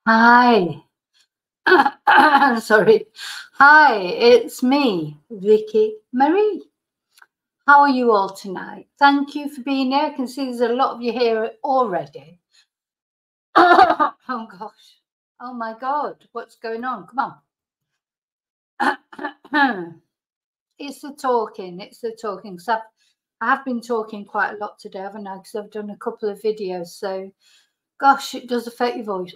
Hi. Sorry. Hi, it's me, VickiMarie. How are you all tonight? Thank you for being here. I can see there's a lot of you here already. Oh gosh. Oh my God. What's going on? Come on. It's the talking. It's the talking. So I have been talking quite a lot today, haven't I? Because I've done a couple of videos. So, gosh, it does affect your voice.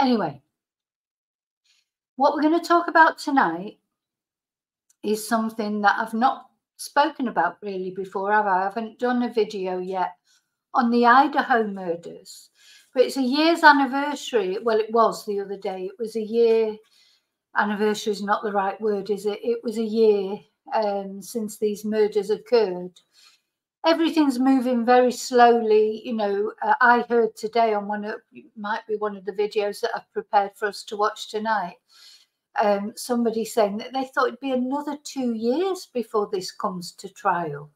Anyway, what we're going to talk about tonight is something that I've not spoken about really before, have I? I haven't done a video yet on the Idaho murders, but it's a year's anniversary. Well, it was the other day. It was a year. Anniversary is not the right word, is it? It was a year since these murders occurred. Everything's moving very slowly. You know, I heard today on might be one of the videos that I've prepared for us to watch tonight. Somebody saying that they thought it'd be another 2 years before this comes to trial.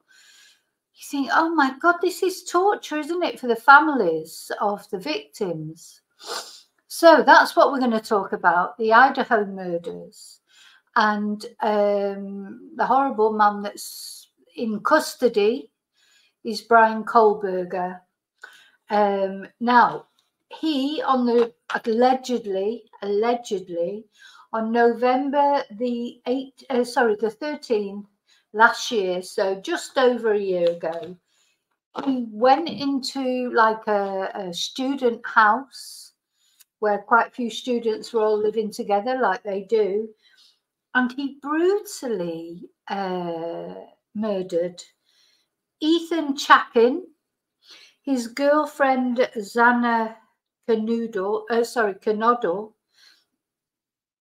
You think, oh my God, this is torture, isn't it, for the families of the victims? So that's what we're going to talk about, the Idaho murders, and the horrible man that's in custody is Bryan Kohberger. Now, he allegedly on November the 13th last year, so just over a year ago, he went into like a student house where quite a few students were all living together like they do, and he brutally murdered Ethan Chapin, his girlfriend Xana Canodle.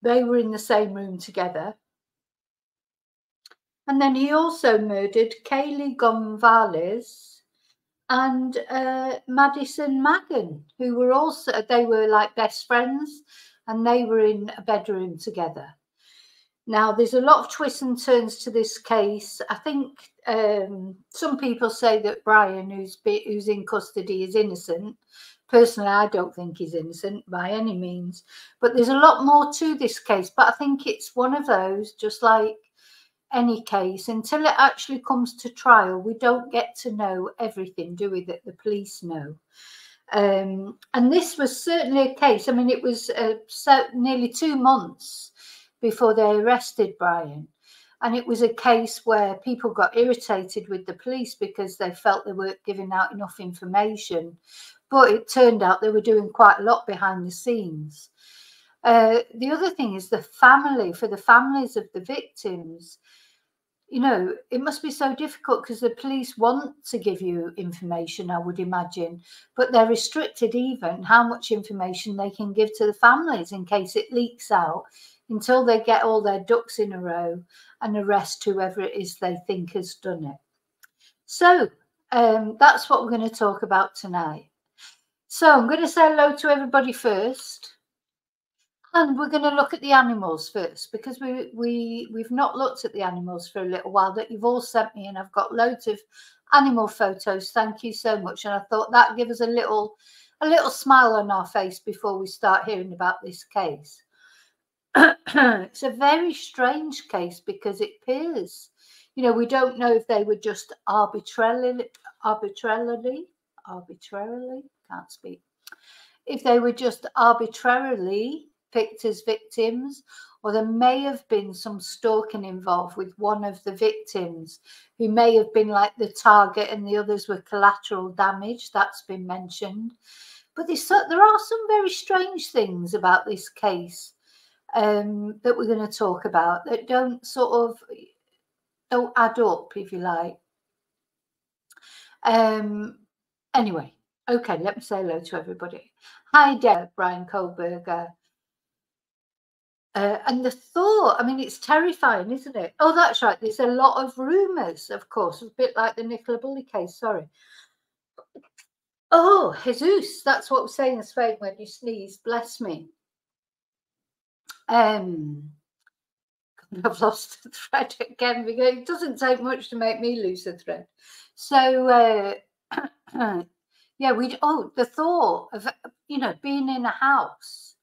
They were in the same room together. And then he also murdered Kaylee Gonzalez and Madison Magan, who were they were like best friends, and they were in a bedroom together. Now, there's a lot of twists and turns to this case. I think some people say that Bryan, who's in custody, is innocent. Personally, I don't think he's innocent by any means, but there's a lot more to this case. But I think it's one of those, just like any case, until it actually comes to trial, we don't get to know everything, do we, that the police know. And this was certainly a case. I mean, it was nearly 2 months before they arrested Bryan. And it was a case where people got irritated with the police because they felt they weren't giving out enough information. But it turned out they were doing quite a lot behind the scenes. The other thing is for the families of the victims, you know, it must be so difficult because the police want to give you information, I would imagine, but they're restricted even how much information they can give to the families in case it leaks out, until they get all their ducks in a row and arrest whoever it is they think has done it. So that's what we're going to talk about tonight. So I'm going to say hello to everybody first. And we're going to look at the animals first, because we've not looked at the animals for a little while that you've all sent me, and I've got loads of animal photos. Thank you so much. And I thought that'd give us a little smile on our face before we start hearing about this case. It's a very strange case because it appears, you know, we don't know if they were just arbitrarily, can't speak, if they were just arbitrarily picked as victims, or there may have been some stalking involved with one of the victims who may have been like the target and the others were collateral damage. That's been mentioned. But there are some very strange things about this case that we're going to talk about that don't add up, if you like. Anyway, okay, let me say hello to everybody. Hi there, Bryan Kohberger. And the thought, I mean, it's terrifying, isn't it? Oh, that's right. There's a lot of rumours, of course, a bit like the Nicola Bulley case. Sorry. Oh, Jesus, that's what we're saying in Spain when you sneeze. Bless me. I've lost the thread again, because it doesn't take much to make me lose a thread. So, yeah, the thought of, you know, being in a house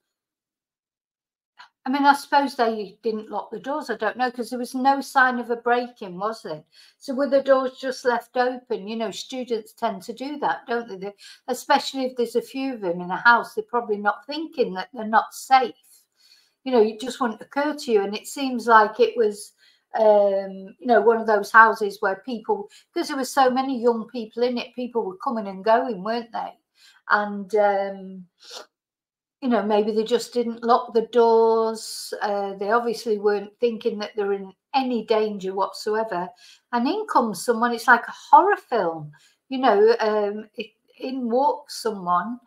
I mean, I suppose they didn't lock the doors. I don't know, because there was no sign of a break-in, was there? So were the doors just left open? You know, students tend to do that, don't they? Especially if there's a few of them in a house, they're probably not thinking that they're not safe. You know, it just wouldn't occur to you. And it seems like it was, you know, one of those houses where people, because there were so many young people in it, people were coming and going, weren't they? And you know, maybe they just didn't lock the doors. They obviously weren't thinking that they're in any danger whatsoever. And in comes someone, it's like a horror film, you know, in walks someone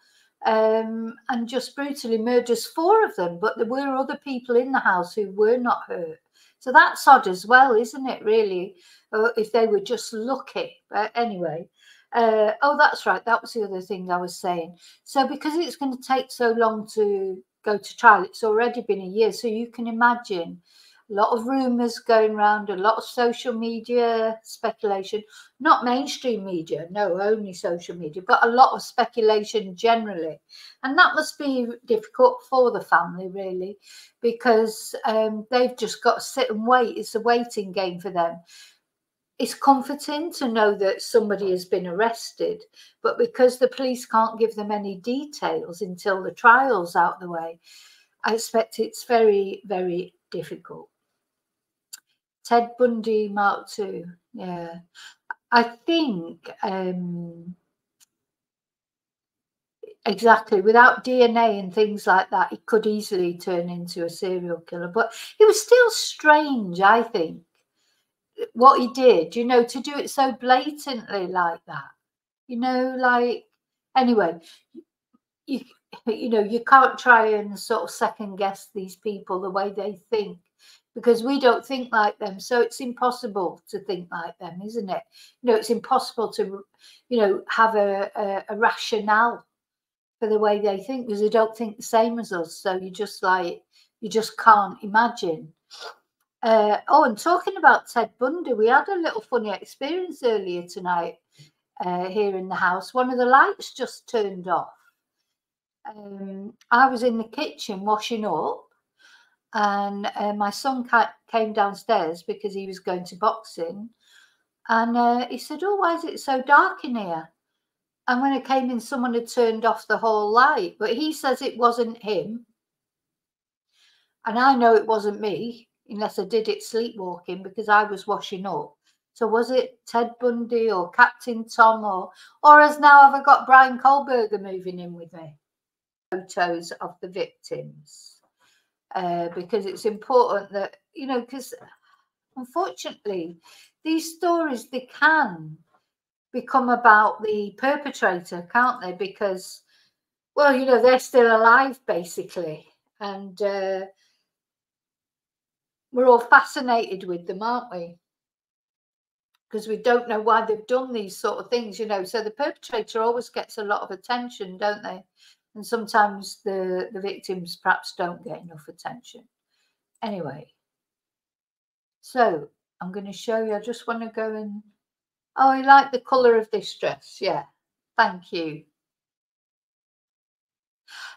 and just brutally murders 4 of them. But there were other people in the house who were not hurt. So that's odd as well, isn't it, really? If they were just lucky. But anyway. Oh, that's right. That was the other thing I was saying. So because it's going to take so long to go to trial, it's already been a year. So you can imagine a lot of rumours going around, a lot of social media speculation, not mainstream media, no, only social media, but a lot of speculation generally. And that must be difficult for the family, really, because they've just got to sit and wait. It's a waiting game for them. It's comforting to know that somebody has been arrested, but because the police can't give them any details until the trial's out the way, I expect it's very, very difficult. Ted Bundy Mark II, yeah. I think exactly, without DNA and things like that, it could easily turn into a serial killer. But it was still strange, I think, what he did, you know, to do it so blatantly like that, you know, like, anyway, you know, you can't try and sort of second guess these people the way they think, because we don't think like them. So it's impossible to think like them, isn't it? You know, it's impossible to, you know, have a rationale for the way they think, because they don't think the same as us. So you just can't imagine. Oh, and talking about Ted Bundy, we had a little funny experience earlier tonight here in the house. One of the lights just turned off. I was in the kitchen washing up, and my son came downstairs because he was going to boxing, and he said, "Oh, why is it so dark in here?" And when I came in, someone had turned off the whole light, but he says it wasn't him, and I know it wasn't me, unless I did it sleepwalking, because I was washing up. So was it Ted Bundy or Captain Tom, or as now have I got Bryan Kohberger moving in with me? Photos of the victims, because it's important that, you know, because unfortunately these stories, they can become about the perpetrator, can't they? Because, well, you know, they're still alive basically, and we're all fascinated with them, aren't we? Because we don't know why they've done these sort of things, you know. So the perpetrator always gets a lot of attention, don't they? And sometimes the victims perhaps don't get enough attention. Anyway, so I'm going to show you. I just want to go and, oh, I like the colour of this dress. Yeah, thank you.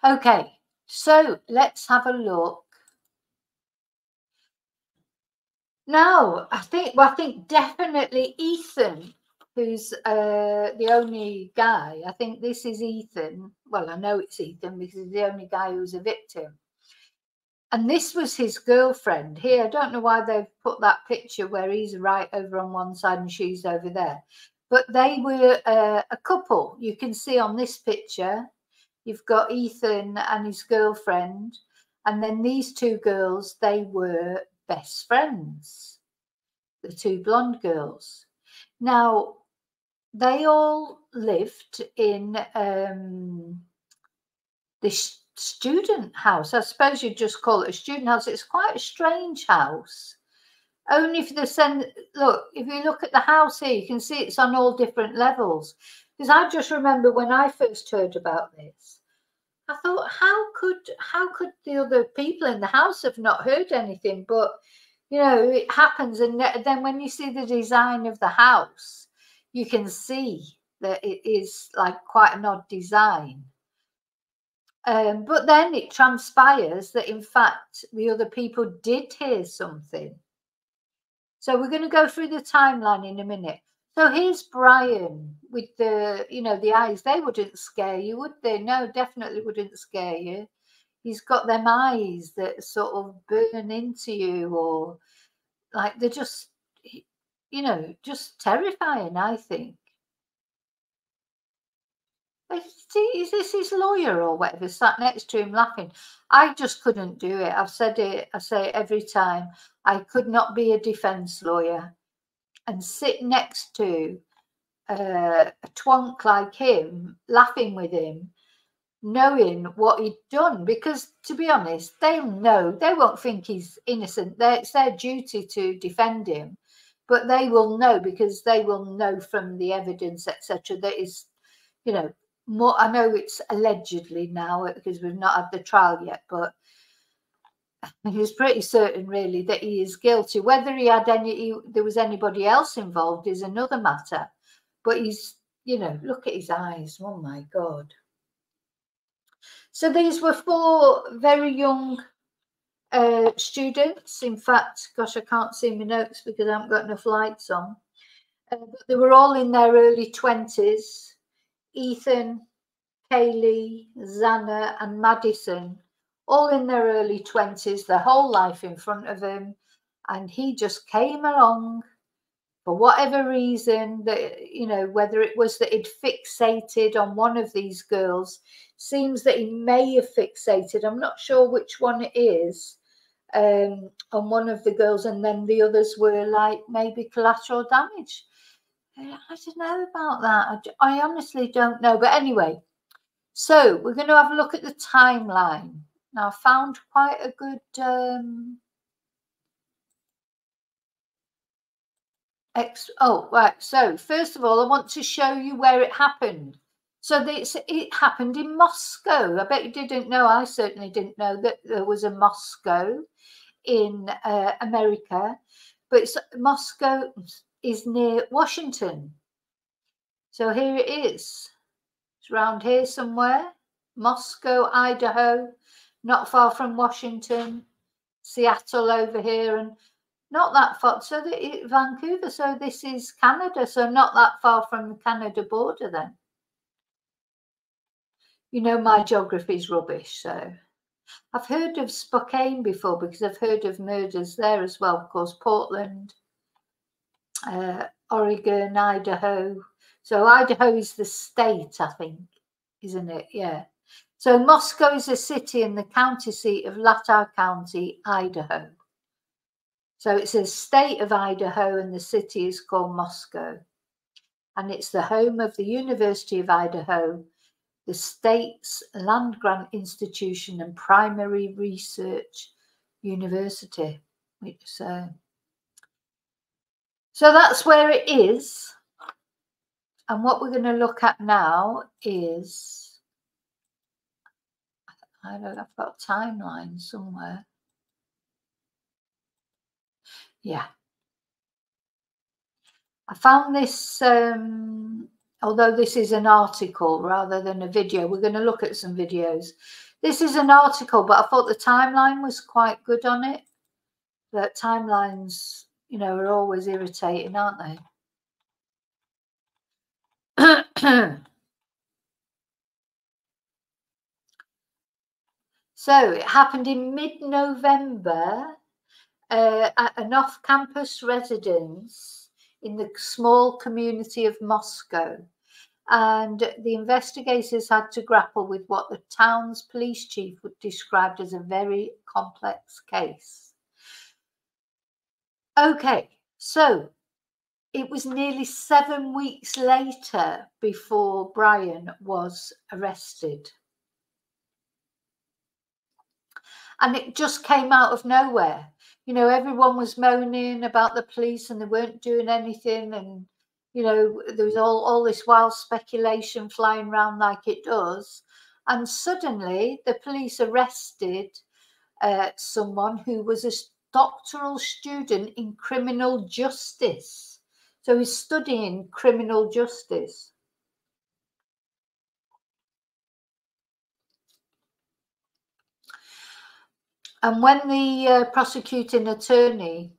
Okay, so let's have a look. Now, I think definitely Ethan, who's the only guy. I think this is Ethan. Well, I know it's Ethan because he's the only guy who's a victim. And this was his girlfriend here. I don't know why they've put that picture where he's right over on one side and she's over there. But they were a couple. You can see on this picture, you've got Ethan and his girlfriend. And then these 2 girls, they were best friends, the 2 blonde girls. Now, they all lived in this student house. I suppose you'd just call it a student house. It's quite a strange house. Only for look, if you look at the house here, you can see it's on all different levels. Because I just remember when I first heard about this, I thought, how could the other people in the house have not heard anything? But, you know, it happens. And then when you see the design of the house, you can see that it is like quite an odd design. But then it transpires that, in fact, the other people did hear something. So we're going to go through the timeline in a minute. So here's Bryan with the, the eyes. They wouldn't scare you, would they? No, definitely wouldn't scare you. He's got them eyes that sort of burn into you, or like they're just, just terrifying, I think. Is this his lawyer or whatever sat next to him laughing? I just couldn't do it. I've said it. I say it every time. I could not be a defense lawyer and sit next to a twonk like him, laughing with him, knowing what he'd done. Because, to be honest, they'll know. They won't think he's innocent. It's their duty to defend him. But they will know, because they will know from the evidence, etc., that is, more. I know it's allegedly now because we've not had the trial yet, but he's pretty certain, really, that he is guilty. Whether he had there was anybody else involved is another matter. But he's, look at his eyes. Oh my God. So these were 4 very young students. In fact, gosh, I can't see my notes because I haven't got enough lights on. But they were all in their early 20s. Ethan, Kaylee, Xana and Madison, all in their early 20s, their whole life in front of him. And he just came along for whatever reason, that, whether it was that he'd fixated on one of these girls. Seems that he may have fixated, I'm not sure which one it is, on one of the girls, and then the others were like maybe collateral damage. I don't know about that. I honestly don't know. But anyway, so we're going to have a look at the timeline. Now, I found quite a good right. So first of all, I want to show you where it happened. So it happened in Moscow. I bet you didn't know. I certainly didn't know that there was a Moscow in America. But Moscow is near Washington. So here it is. It's around here somewhere. Moscow, Idaho, not far from Washington. Seattle over here, and not that far. So Vancouver. So this is Canada. So not that far from the Canada border then. My geography is rubbish. So I've heard of Spokane before because I've heard of murders there as well. Of course, Portland, Oregon, Idaho. So Idaho is the state, I think, isn't it? Yeah. So Moscow is a city in the county seat of Latah County, Idaho. So it's a state of Idaho and the city is called Moscow. And it's the home of the University of Idaho, the state's land-grant institution and primary research university. So that's where it is. And what we're going to look at now is, I don't know, I've got a timeline somewhere. Yeah. I found this, although this is an article rather than a video, we're going to look at some videos. This is an article, but I thought the timeline was quite good on it. That timelines, are always irritating, aren't they? So it happened in mid-November at an off-campus residence in the small community of Moscow. And the investigators had to grapple with what the town's police chief described as a very complex case. Okay, so it was nearly 7 weeks later before Bryan was arrested. And it just came out of nowhere. Everyone was moaning about the police and they weren't doing anything. And, there was all this wild speculation flying around like it does. And suddenly the police arrested someone who was a doctoral student in criminal justice. So he's studying criminal justice. And when the prosecuting attorney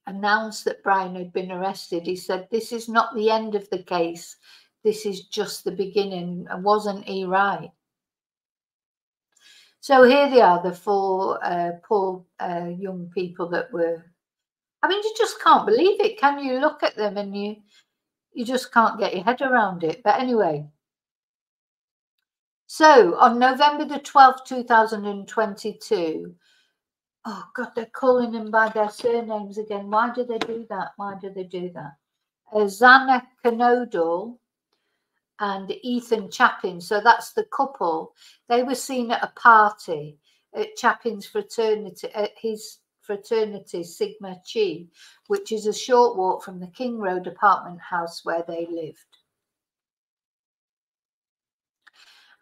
announced that Bryan had been arrested, he said, "This is not the end of the case. This is just the beginning." And wasn't he right? So here they are, the four poor young people that were, I mean, you just can't believe it, can you? Look at them and you just can't get your head around it. But anyway, so on November the 12th, 2022, oh God, they're calling them by their surnames again. Why do they do that? Why do they do that? Zana Knodel and Ethan Chapin, so that's the couple. They were seen at a party at Chapin's fraternity, at his fraternity Sigma Chi, which is a short walk from the King Road apartment house where they lived.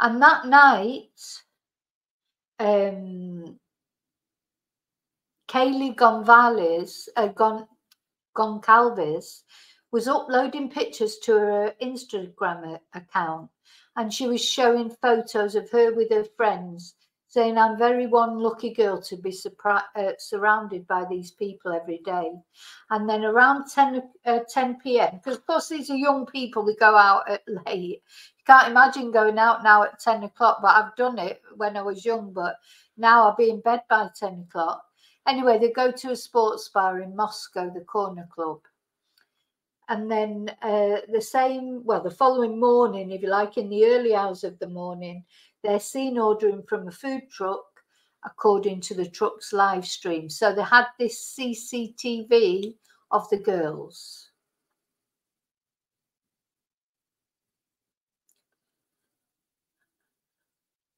And that night, Kaylee Goncalves was uploading pictures to her Instagram account, and she was showing photos of her with her friends, saying, "I'm very one lucky girl to be surrounded by these people every day." And then around 10 p.m., because of course these are young people, they go out at late. You can't imagine going out now at 10 o'clock, but I've done it when I was young, but now I'll be in bed by 10 o'clock. Anyway, they go to a sports bar in Moscow, the Corner Club. And then the following morning, if you like, in the early hours of the morning, they're seen ordering from a food truck, according to the truck's live stream. So they had this CCTV of the girls.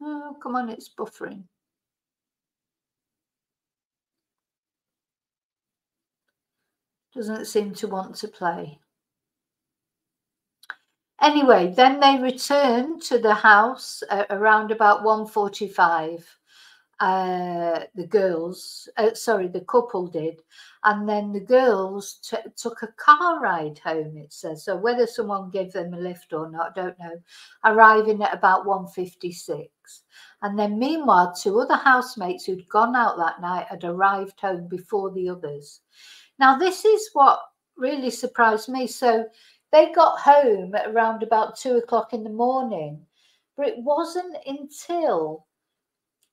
Oh, come on, it's buffering. Doesn't seem to want to play. Anyway, then they returned to the house around about 1:45. The girls, the couple did, and then the girls took a car ride home, it says. So whether someone gave them a lift or not, I don't know, arriving at about 1:56. And then meanwhile, two other housemates who'd gone out that night had arrived home before the others. Now, this is what really surprised me. So they got home at around about 2 o'clock in the morning, but it wasn't until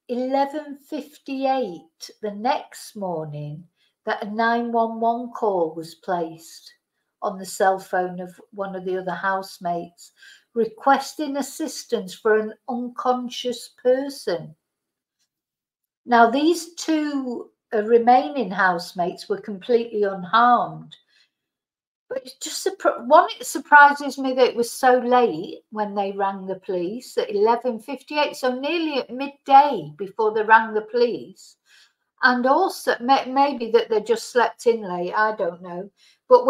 11:58 the next morning that a 911 call was placed on the cell phone of one of the other housemates, requesting assistance for an unconscious person. Now, these two remaining housemates were completely unharmed. But it's just it surprises me that it was so late when they rang the police at 11:58, so nearly at midday before they rang the police. And also maybe that they just slept in late, I don't know. But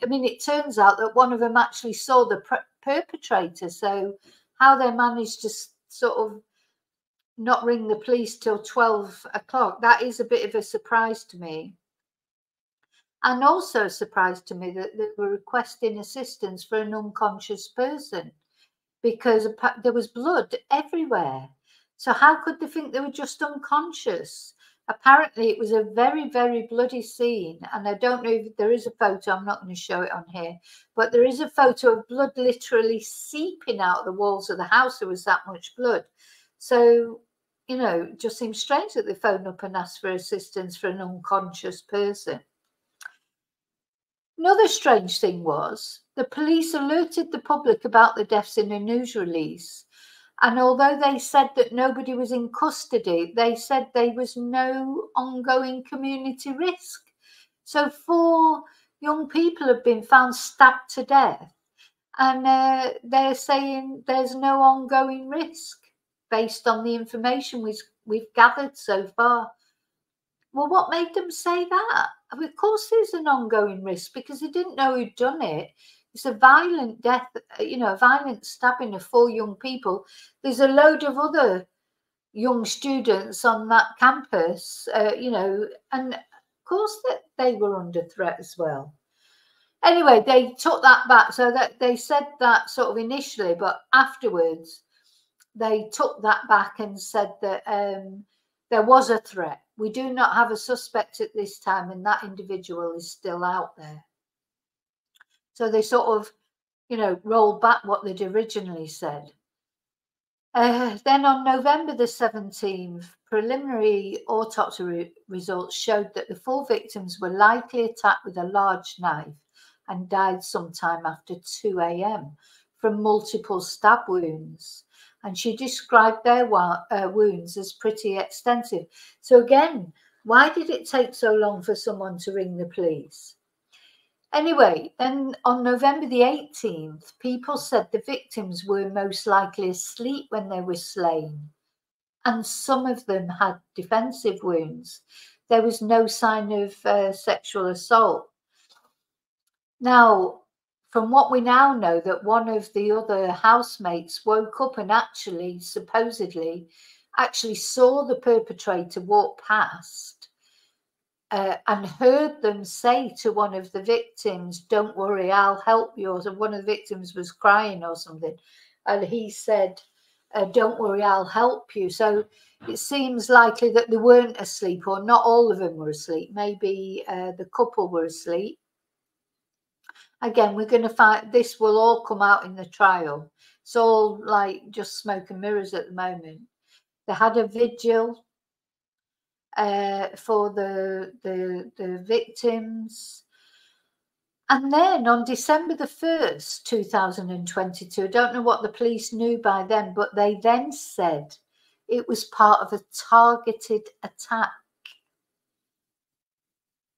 it turns out that one of them actually saw the perpetrator. So how they managed to sort of not ring the police till 12 o'clock, that is a bit of a surprise to me. And also a surprise to me that they were requesting assistance for an unconscious person, because there was blood everywhere. So how could they think they were just unconscious? Apparently it was a very, very bloody scene. And I don't know if there is a photo, I'm not going to show it on here, but there is a photo of blood literally seeping out the walls of the house. There was that much blood. So, it just seems strange that they phoned up and asked for assistance for an unconscious person. Another strange thing was the police alerted the public about the deaths in a news release. And although they said that nobody was in custody, they said there was no ongoing community risk. So 4 young people have been found stabbed to death. And they're saying there's no ongoing risk based on the information we've gathered so far. Well, what made them say that? Of course there's an ongoing risk, because they didn't know who'd done it. It's a violent death, a violent stabbing of 4 young people. There's a load of other young students on that campus, and of course that they were under threat as well. Anyway, they took that back. So that they said that sort of initially, but afterwards they took that back and said that there was a threat. We do not have a suspect at this time, and that individual is still out there. So they sort of, you know, rolled back what they'd originally said. Then on November the 17th, preliminary autopsy results showed that the 4 victims were likely attacked with a large knife and died sometime after 2 a.m. from multiple stab wounds. And she described their wounds as pretty extensive. So again, why did it take so long for someone to ring the police? Anyway, then on November the 18th, people said the victims were most likely asleep when they were slain, and some of them had defensive wounds. There was no sign of sexual assault. Now, from what we now know, that one of the other housemates woke up and supposedly saw the perpetrator walk past and heard them say to one of the victims, "Don't worry, I'll help you." Or one of the victims was crying or something, and he said, "Don't worry, I'll help you." So it seems likely that they weren't asleep, or not all of them were asleep. Maybe the couple were asleep. Again, we're going to find this will all come out in the trial. It's all like just smoke and mirrors at the moment. They had a vigil for the victims. And then on December the 1st, 2022, I don't know what the police knew by then, but they then said it was part of a targeted attack.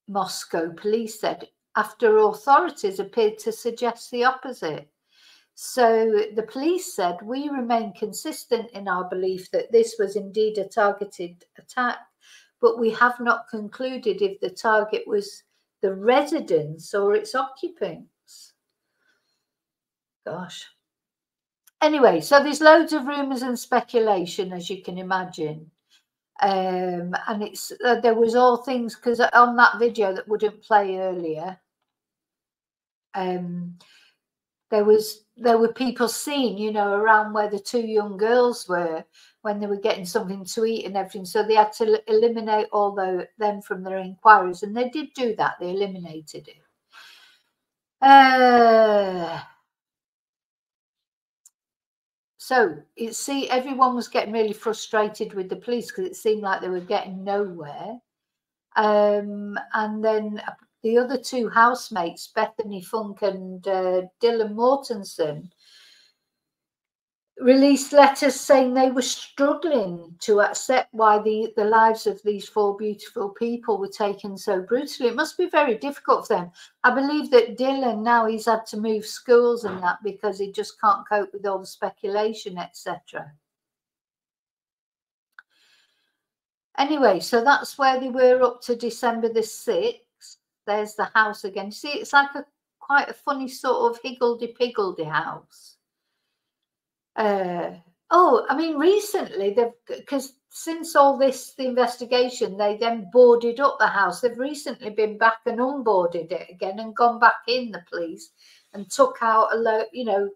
Moscow police said, after authorities appeared to suggest the opposite. So the police said, "We remain consistent in our belief that this was indeed a targeted attack, but we have not concluded if the target was the residence or its occupants." Gosh. Anyway, so there's loads of rumours and speculation, as you can imagine. And it's there was all things, because on that video that wouldn't play earlier, there were people seen, you know, around where the 2 young girls were when they were getting something to eat and everything. So they had to eliminate all them from their inquiries, and they did do that. They eliminated it. So everyone was getting really frustrated with the police because it seemed like they were getting nowhere. And then the other 2 housemates, Bethany Funk and Dylan Mortensen, released letters saying they were struggling to accept why the lives of these 4 beautiful people were taken so brutally. It must be very difficult for them. I believe that Dylan, now he's had to move schools and that because he just can't cope with all the speculation, etc. Anyway, so that's where they were up to December the 6th. There's the house again. See, it's like quite a funny sort of higgledy-piggledy house. I mean, recently, because since all this, the investigation, they then boarded up the house. They've recently been back and unboarded it again and gone back in, the police, and took out you know,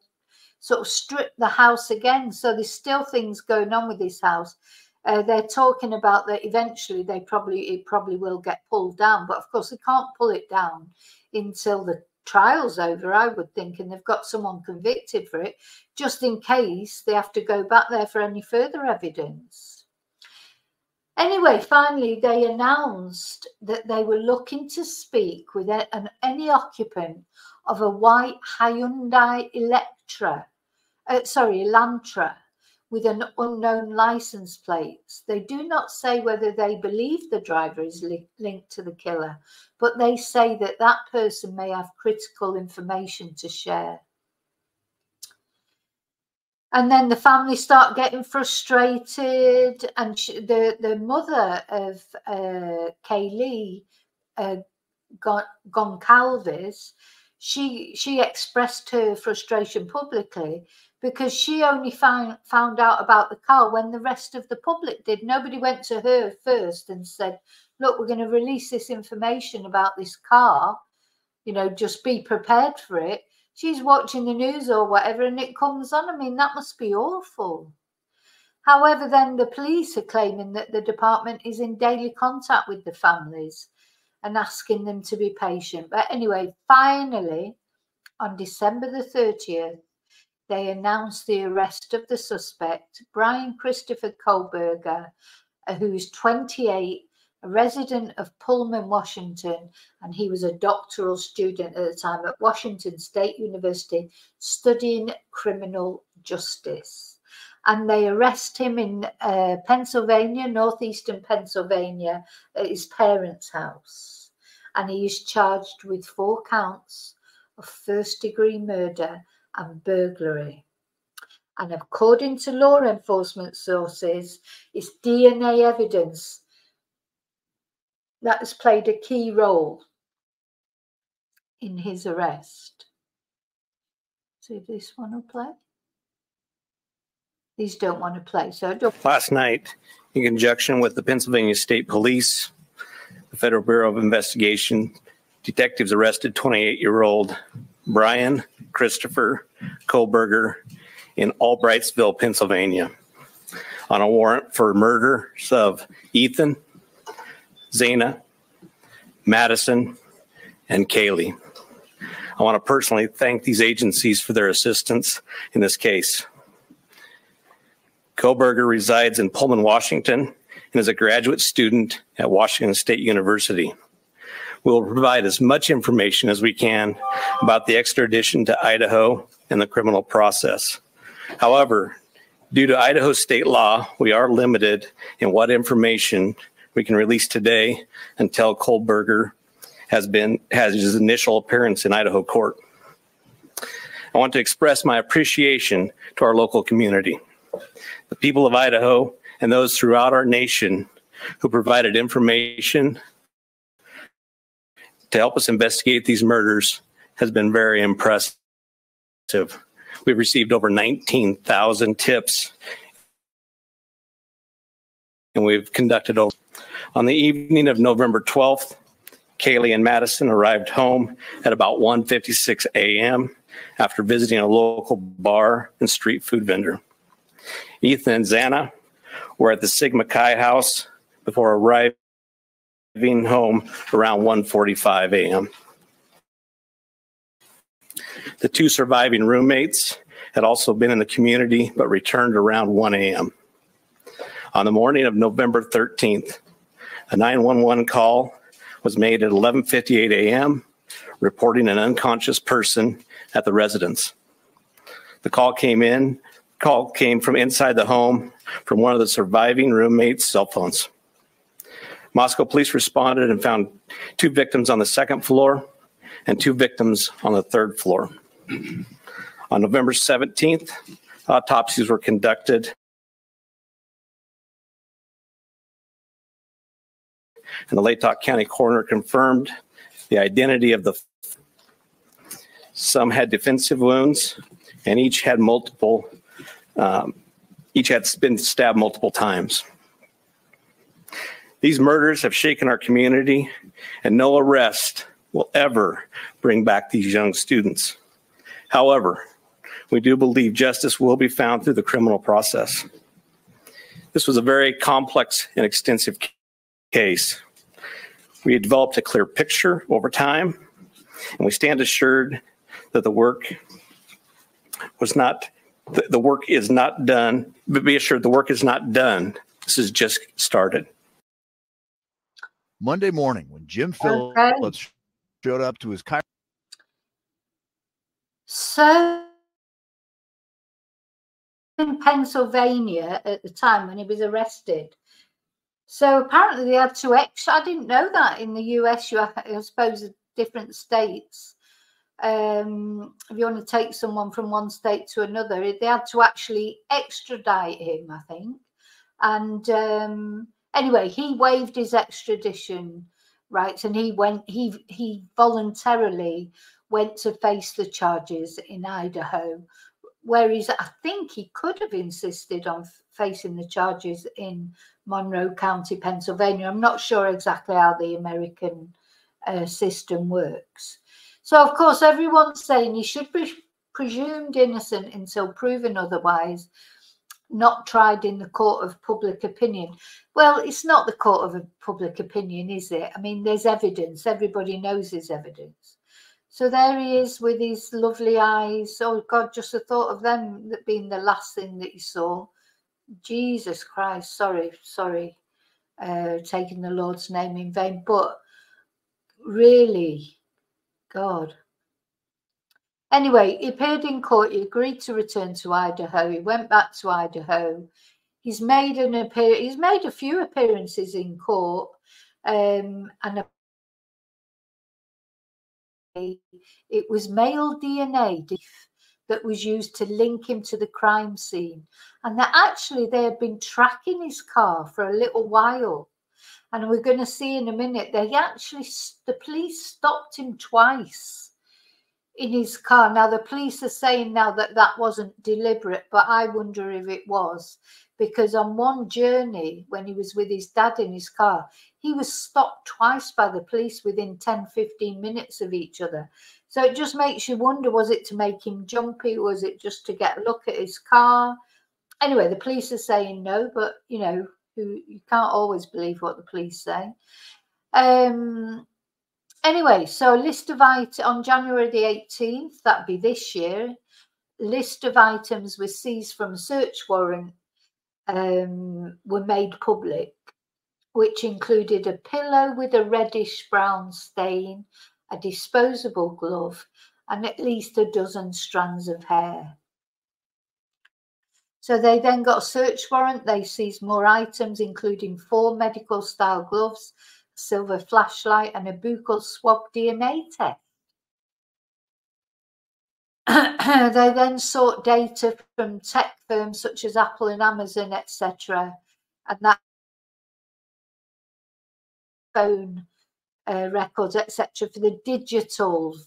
sort of stripped the house again. So there's still things going on with this house. They're talking about that eventually it probably will get pulled down, but of course they can't pull it down until the trial's over, I would think, and they've got someone convicted for it, just in case they have to go back there for any further evidence. Anyway, finally they announced that they were looking to speak with any occupant of a white Hyundai Elantra with an unknown license plate. They do not say whether they believe the driver is linked to the killer, but they say that that person may have critical information to share. And then the family start getting frustrated, and the mother of Kaylee Goncalves, she expressed her frustration publicly because she only found out about the car when the rest of the public did. Nobody went to her first and said, "Look, we're going to release this information about this car, you know, just be prepared for it." She's watching the news or whatever and it comes on. I mean, that must be awful. However, then the police are claiming that the department is in daily contact with the families and asking them to be patient. But anyway, finally, on December the 30th, they announced the arrest of the suspect, Bryan Christopher Kohberger, who's 28, a resident of Pullman, Washington, and he was a doctoral student at the time at Washington State University studying criminal justice. And they arrest him in Pennsylvania, northeastern Pennsylvania, at his parents' house. And he is charged with 4 counts of first-degree murder and burglary. And according to law enforcement sources, it's DNA evidence that has played a key role in his arrest. See if this one will play. These don't want to play. So last night, in conjunction with the Pennsylvania State Police, the Federal Bureau of Investigation, detectives arrested 28-year-old Bryan Christopher Kohberger in Albrightsville, Pennsylvania, on a warrant for murders of Ethan, Zana, Madison, and Kaylee. I want to personally thank these agencies for their assistance in this case. Kohberger resides in Pullman, Washington, and is a graduate student at Washington State University. We'll provide as much information as we can about the extradition to Idaho and the criminal process. However, due to Idaho state law, we are limited in what information we can release today until Kohberger has his initial appearance in Idaho court. I want to express my appreciation to our local community, the people of Idaho, and those throughout our nation who provided information to help us investigate these murders has been very impressive. We've received over 19,000 tips, and we've conducted over. On the evening of November 12th, Kaylee and Madison arrived home at about 1:56 a.m. after visiting a local bar and street food vendor. Ethan and Zana were at the Sigma Chi house before arriving home around 1:45 a.m. The 2 surviving roommates had also been in the community but returned around 1 a.m. On the morning of November 13th, a 911 call was made at 11:58 a.m. reporting an unconscious person at the residence. The call came from inside the home from one of the surviving roommates' cell phones. Moscow police responded and found 2 victims on the 2nd floor and 2 victims on the 3rd floor. On November 17th, autopsies were conducted, and the Latah County coroner confirmed the identity of the. Some had defensive wounds, and each had been stabbed multiple times. These murders have shaken our community, and no arrest will ever bring back these young students. However, we do believe justice will be found through the criminal process. This was a very complex and extensive case. We had developed a clear picture over time, and we stand assured that the work is not done, but be assured the work is not done. This is just started. Monday morning, when Jim Phillips showed up to his So in Pennsylvania at the time when he was arrested. So apparently they had to I didn't know that in the US, I suppose different states. If you want to take someone from one state to another, they had to actually extradite him, I think. And anyway, he waived his extradition rights, and he voluntarily went to face the charges in Idaho, whereas I think he could have insisted on facing the charges in Monroe County, Pennsylvania. I'm not sure exactly how the American system works. So, of course, everyone's saying he should be presumed innocent until proven otherwise. not tried in the court of public opinion. Well, it's not the court of public opinion, is it? I mean, there's evidence. Everybody knows there's evidence. So there he is with his lovely eyes. Oh, God, just the thought of them being the last thing that you saw. Jesus Christ, sorry, taking the Lord's name in vain. But really, God. Anyway, he appeared in court. He agreed to return to Idaho. He went back to Idaho. He's made a few appearances in court, and it was male DNA that was used to link him to the crime scene, and that actually they had been tracking his car for a little while. And we're going to see in a minute, the police stopped him twice in his car. Now, the police are saying now that that wasn't deliberate, but I wonder if it was, because on one journey, when he was with his dad in his car, he was stopped twice by the police within 10-15 minutes of each other. So it just makes you wonder, was it to make him jumpy? Was it just to get a look at his car? Anyway, the police are saying no, but, you know, you can't always believe what the police say. Anyway, so a list of items on January the 18th, that'd be this year, list of items was seized from a search warrant were made public, which included a pillow with a reddish brown stain, a disposable glove, and at least a dozen strands of hair. So they then got a search warrant. They seized more items, including 4 medical-style gloves, a silver flashlight, and a buccal swab DNA test. They then sought data from tech firms such as Apple and Amazon, etc., and that phone records, etc., for the digital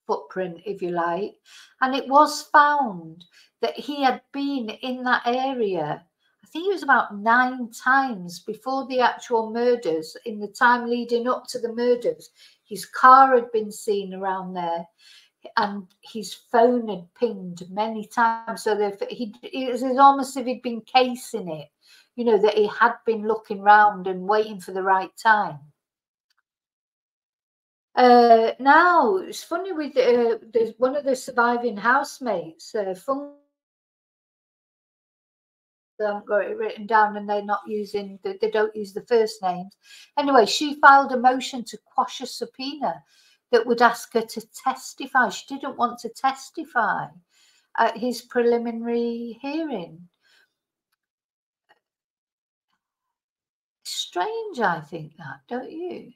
footprint, if you like. And it was found that he had been in that area, I think it was about 9 times before the actual murders. In the time leading up to the murders, his car had been seen around there, and his phone had pinged many times. So that it was almost as if he'd been casing it, you know, that he had been looking round and waiting for the right time. Now, it's funny with there's one of the surviving housemates, I haven't got it written down, and they're not using, they don't use the first names. Anyway, she filed a motion to quash a subpoena that would ask her to testify. She didn't want to testify at his preliminary hearing. Strange, I think that, don't you?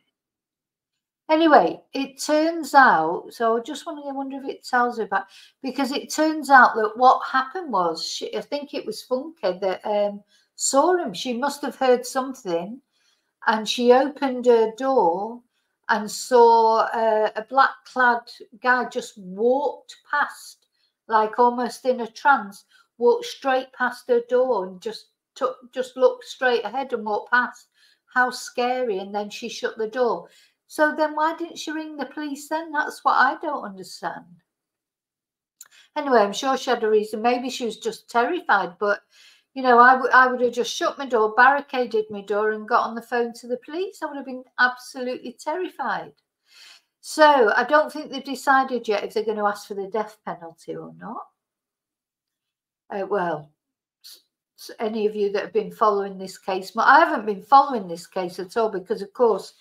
Anyway, it turns out, so I just wonder if it tells her about, because it turns out that what happened was, I think it was Funke that saw him. She must have heard something, and she opened her door and saw a black-clad guy just walked past, like almost in a trance, walked straight past her door and just looked straight ahead and walked past. How scary. And then she shut the door. So then why didn't she ring the police then? That's what I don't understand. Anyway, I'm sure she had a reason. Maybe she was just terrified. But, you know, I would have just shut my door, barricaded my door and got on the phone to the police. I would have been absolutely terrified. So I don't think they've decided yet if they're going to ask for the death penalty or not. Well, any of you that have been following this case, I haven't been following this case at all because, of course,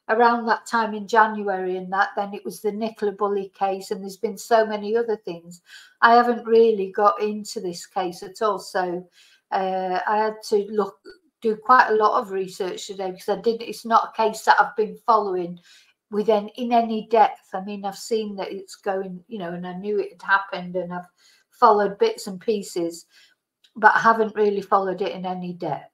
around that time in January and that, then it was the Nicola Bulley case, and there's been so many other things. I haven't really got into this case at all, so I had to do quite a lot of research today because it's not a case that I've been following in any depth. I mean, I've seen that it's going, you know, and I knew it had happened, and I've followed bits and pieces, but I haven't really followed it in any depth.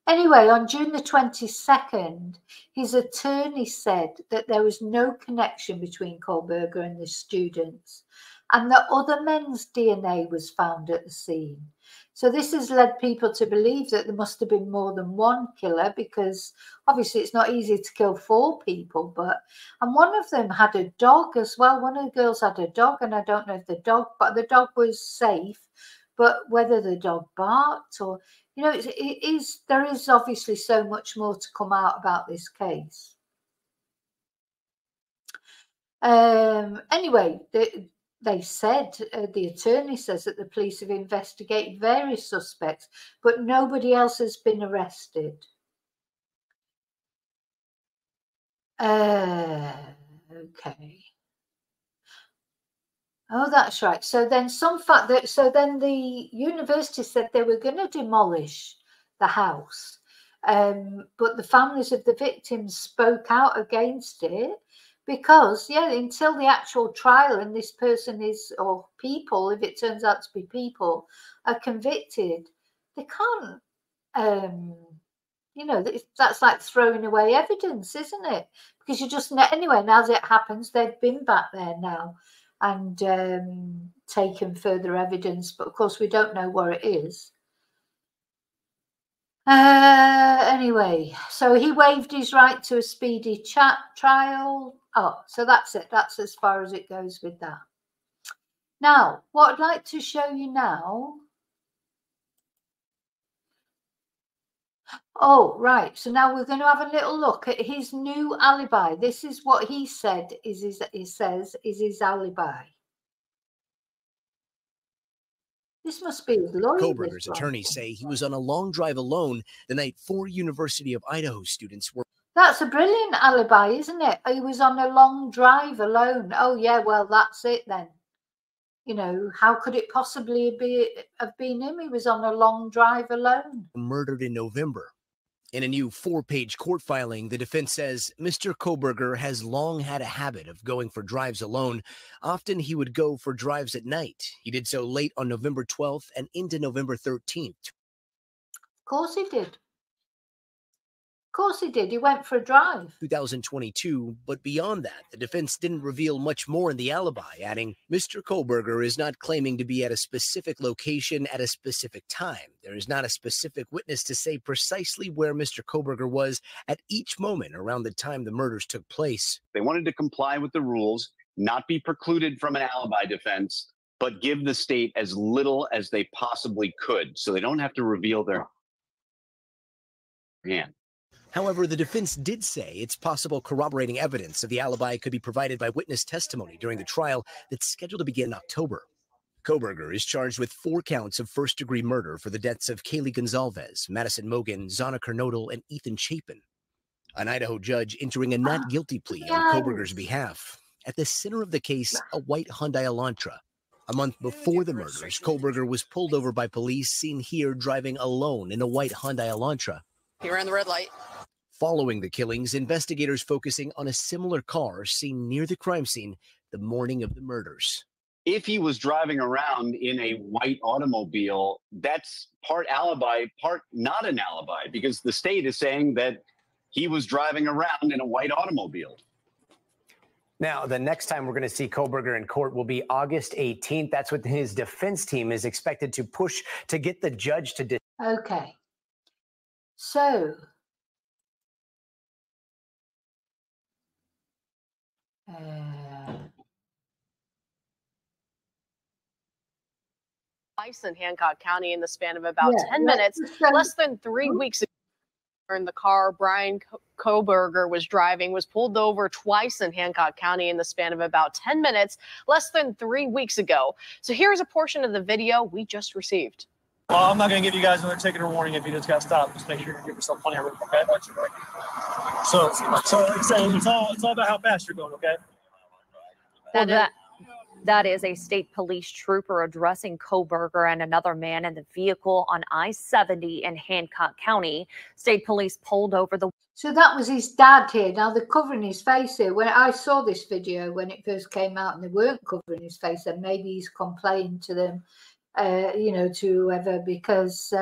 Anyway, on June the 22nd, his attorney said that there was no connection between Kohberger and the students, and that other men's DNA was found at the scene. So this has led people to believe that there must have been more than one killer, because obviously it's not easy to kill 4 people, and one of them had a dog as well. One of the girls had a dog, and I don't know if the dog was safe. but whether the dog barked or, you know, there is obviously so much more to come out about this case. Anyway, they said, the attorney says that the police have investigated various suspects, but nobody else has been arrested. Okay. Oh, that's right. So then the university said they were going to demolish the house, but the families of the victims spoke out against it because, yeah, until the actual trial and this person is, or people, if it turns out to be people, are convicted, they can't. You know, that's like throwing away evidence, isn't it? Because you just, anyway, and as it happens, they've been back there now and taken further evidence, but of course we don't know where it is. Anyway, so he waived his right to a speedy trial. Oh, so that's it. That's as far as it goes with that. Now, what I'd like to show you now. Oh, right. So now we're going to have a little look at his new alibi. This is what he said is his alibi. This must be his lawyer. Kohberger's attorneys say he was on a long drive alone the night 4 University of Idaho students were. That's a brilliant alibi, isn't it? He was on a long drive alone. Oh, yeah, well, that's it then. You know, how could it possibly have been him? He was on a long drive alone. Murdered in November. In a new 4-page court filing, the defense says Mr. Kohberger has long had a habit of going for drives alone. Often he would go for drives at night. He did so late on November 12th and into November 13th. Of course he did. Of course he did. He went for a drive. 2022, but beyond that, the defense didn't reveal much more in the alibi, adding, Mr. Kohberger is not claiming to be at a specific location at a specific time. There is not a specific witness to say precisely where Mr. Kohberger was at each moment around the time the murders took place. They wanted to comply with the rules, not be precluded from an alibi defense, but give the state as little as they possibly could, so they don't have to reveal their hand. However, the defense did say it's possible corroborating evidence of the alibi could be provided by witness testimony during the trial that's scheduled to begin in October. Kohberger is charged with 4 counts of first-degree murder for the deaths of Kaylee Gonzalez, Madison Mogan, Zana Kernodle, and Ethan Chapin. An Idaho judge entering a not guilty plea on Kohberger's behalf. At the center of the case, a white Hyundai Elantra. A month before the murders, Kohberger was pulled over by police, seen here driving alone in a white Hyundai Elantra. He ran the red light. Following the killings, investigators focusing on a similar car seen near the crime scene the morning of the murders. If he was driving around in a white automobile, that's part alibi, part not an alibi, because the state is saying that he was driving around in a white automobile. Now, the next time we're going to see Kohberger in court will be August 18th. That's what his defense team is expected to push to get the judge to. Okay. So. Twice in Hancock County in the span of about 10 minutes, less than 3 weeks ago. In the car Bryan Kohberger was driving was pulled over twice in Hancock County in the span of about 10 minutes, less than 3 weeks ago. So here's a portion of the video we just received. Well, I'm not going to give you guys another ticket or warning if you just got stopped. Just make sure you give yourself plenty of room, okay? So it's all about how fast you're going, okay? That is a state police trooper addressing Kohberger and another man in the vehicle on I-70 in Hancock County. State police pulled over the. So that was his dad here. Now they're covering his face here. When I saw this video when it first came out and they weren't covering his face, then maybe he's complained to them, to whoever, because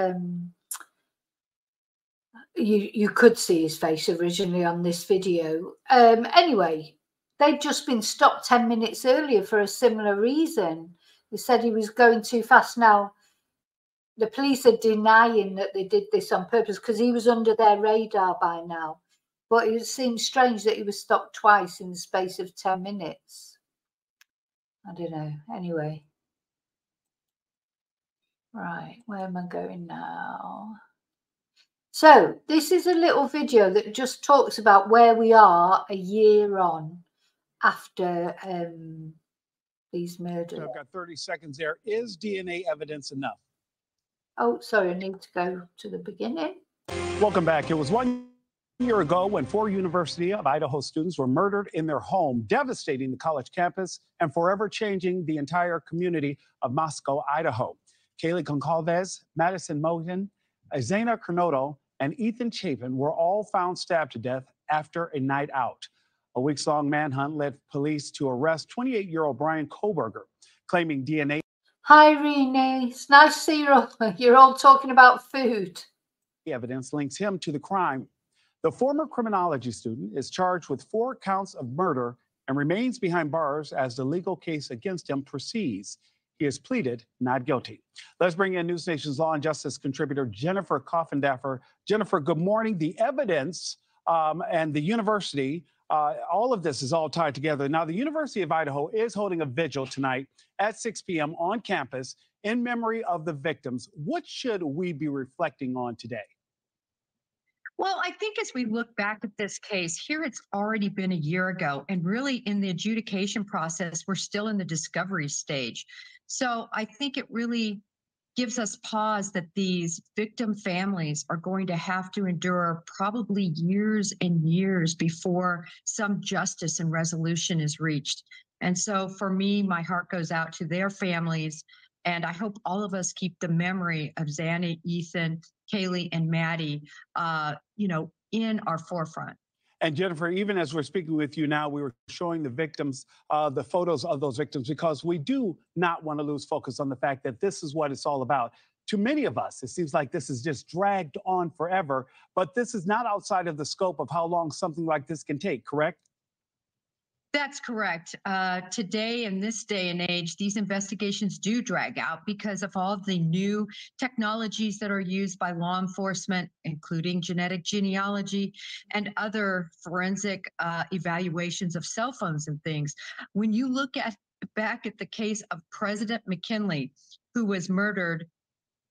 you could see his face originally on this video. Anyway. They'd just been stopped 10 minutes earlier for a similar reason. They said he was going too fast. Now, the police are denying that they did this on purpose because he was under their radar by now. But it seems strange that he was stopped twice in the space of 10 minutes. I don't know. Anyway. Right, where am I going now? So this is a little video that just talks about where we are a year on after these murders. So I've got 30 seconds there. Is DNA evidence enough? Oh, sorry, I need to go to the beginning. Welcome back. It was 1 year ago when 4 University of Idaho students were murdered in their home, devastating the college campus and forever changing the entire community of Moscow, Idaho. Kaylee Goncalves, Madison Mogan, Azena Cornoto, and Ethan Chapin were all found stabbed to death after a night out. A weeks-long manhunt led police to arrest 28-year-old Bryan Kohberger, claiming DNA. Hi, Renee. It's nice to see you all. You're all talking about food. Evidence links him to the crime. The former criminology student is charged with 4 counts of murder and remains behind bars as the legal case against him proceeds. He has pleaded not guilty. Let's bring in News Nation's Law and Justice contributor Jennifer Coffindaffer. Jennifer, good morning. The evidence and the university, all of this is all tied together. Now, the University of Idaho is holding a vigil tonight at 6 p.m. on campus in memory of the victims. What should we be reflecting on today? Well, I think as we look back at this case, here it's already been a year ago, and really in the adjudication process, we're still in the discovery stage. So I think it really gives us pause that these victim families are going to have to endure probably years and years before some justice and resolution is reached. And so for me, my heart goes out to their families. And I hope all of us keep the memory of Xana, Ethan, Kaylee, and Maddie, in our forefront. And Jennifer, even as we're speaking with you now, we were showing the victims, the photos of those victims, because we do not want to lose focus on the fact that this is what it's all about. To many of us, it seems like this is just dragged on forever, but this is not outside of the scope of how long something like this can take, correct? That's correct. Today, in this day and age, these investigations do drag out because of all the new technologies that are used by law enforcement, including genetic genealogy and other forensic evaluations of cell phones and things. When you look back at the case of President McKinley, who was murdered,